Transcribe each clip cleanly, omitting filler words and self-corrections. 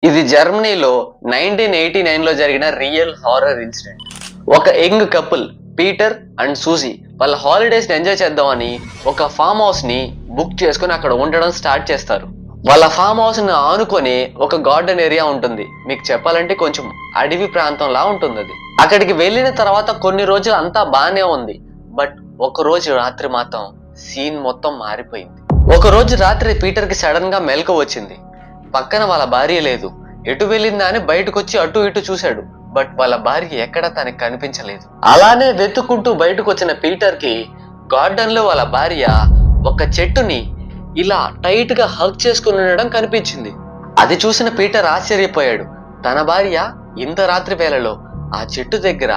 ఇది జర్మనీలో 1989 లో జరిగిన రియల్ హారర్ ఇన్సిడెంట్. ఒక young couple Peter and Suzy వాళ్ళ హాలిడేస్ ని ఎంజాయ్ చేద్దామని ఒక ఫామ్ హౌస్ ని బుక్ చేసుకుని అక్కడ ఉండడం స్టార్ట్ చేస్తారు. వాళ్ళ ఫామ్ హౌస్ ని ఆనుకొని ఒక గార్డెన్ ఏరియా ఉంటుంది. మీకు చెప్పాలంటే కొంచెం అడవి ప్రాంతంలా ఉంటుంది అది. అక్కడికి వెళ్ళిన తర్వాత కొన్ని రోజులు అంతా బానే ఉంది. బట్ ఒక రోజు రాత్రి మాత్రం సీన్ మొత్తం మారిపోయింది. ఒక రోజు రాత్రి పీటర్ కి సడన్ గా మెలకు వచ్చింది. పక్కన వాళ్ళ భార్య లేదు. ఎటు వెళ్ళిందా అని బయటకు వచ్చి అటు ఇటు చూశాడు. బట్ వాళ్ళ భార్య ఎక్కడ తనకి కనిపించలేదు. అలానే వెతుక్కుంటూ బయటకు వచ్చిన పీటర్ కి గార్డెన్ లో వాళ్ళ భార్య ఒక చెట్టుని ఇలా టైట్ గా హగ్ చేసుకుని ఉండడం కనిపించింది. అది చూసిన పీటర్ ఆశ్చర్యపోయాడు. తన భార్య ఇంత రాత్రి వేళలో ఆ చెట్టు దగ్గర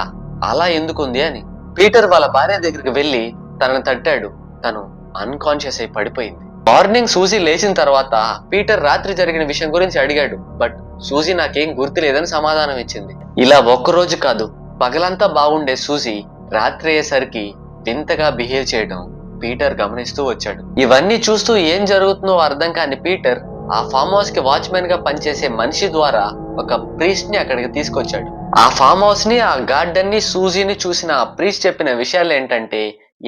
అలా ఎందుకుంది అని. పీటర్ వాళ్ళ భార్య దగ్గరికి వెళ్ళి తనని తట్టాడు. తను అన్కాన్షియస్ అయి పడిపోయింది. మార్నింగ్ సూజీ లేచిన తర్వాత పీటర్ రాత్రి జరిగిన విషయం గురించి అడిగాడు. బట్ సూజీ నాకేం గుర్తు లేదని సమాధానం ఇచ్చింది. ఇలా ఒక్కరోజు కాదు, పగలంతా బాగుండే సూజీ రాత్రి అయ్యేసరికి వింతగా బిహేవ్ చేయడం పీటర్ గమనిస్తూ వచ్చాడు. ఇవన్నీ చూస్తూ ఏం జరుగుతుందో అర్థం కాని పీటర్ ఆ ఫామ్ హౌస్ కి వాచ్మెన్ గా పనిచేసే మనిషి ద్వారా ఒక ప్రీస్ట్ ని అక్కడికి తీసుకొచ్చాడు. ఆ ఫామ్ హౌస్ ని, ఆ గార్డెన్ ని, సూజీని చూసిన ఆ ప్రీస్ట్ చెప్పిన విషయాలు ఏంటంటే,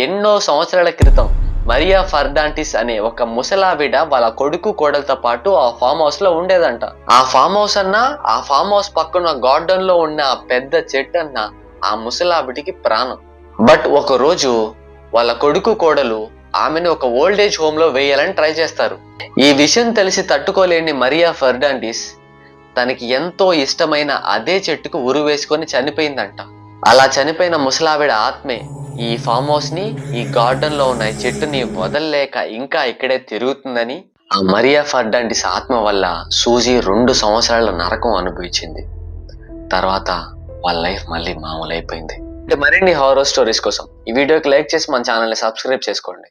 ఎన్నో సంవత్సరాల క్రితం మరియా ఫర్డాంటిస్ అనే ఒక ముసలావిడ వాళ్ళ కొడుకు కోడలతో పాటు ఆ ఫామ్ హౌస్ లో ఉండేదంట. ఆ ఫామ్ హౌస్ అన్నా, ఆ ఫామ్ హౌస్ పక్కన గార్డెన్ లో ఉన్న ఆ పెద్ద చెట్టు అన్నా ఆ ముసలావిడికి ప్రాణం. బట్ ఒక రోజు వాళ్ళ కొడుకు కోడలు ఆమెను ఒక ఓల్డ్ ఏజ్ హోమ్ లో వేయాలని ట్రై చేస్తారు. ఈ విషయం తెలిసి తట్టుకోలేని మరియా ఫర్డాంటిస్ తనకి ఎంతో ఇష్టమైన అదే చెట్టుకు ఉరి వేసుకొని చనిపోయిందంట. అలా చనిపోయిన ముసలావిడ ఆత్మే ఈ ఫామ్ హౌస్ ని, ఈ గార్డెన్ లో ఉన్న చెట్టుని వదలలేక ఇంకా ఇక్కడే తిరుగుతుందని ఆ మరియా ఫర్డాంటిస్ ఆత్మ వల్ల సూజీ 2 సంవత్సరాల నరకం అనుభవించింది. తర్వాత వాళ్ళ లైఫ్ మళ్ళీ మామూలు అయిపోయింది. మరిన్ని హారర్ స్టోరీస్ కోసం ఈ వీడియోకి లైక్ చేసి మన ఛానల్ ని సబ్స్క్రైబ్ చేసుకోండి.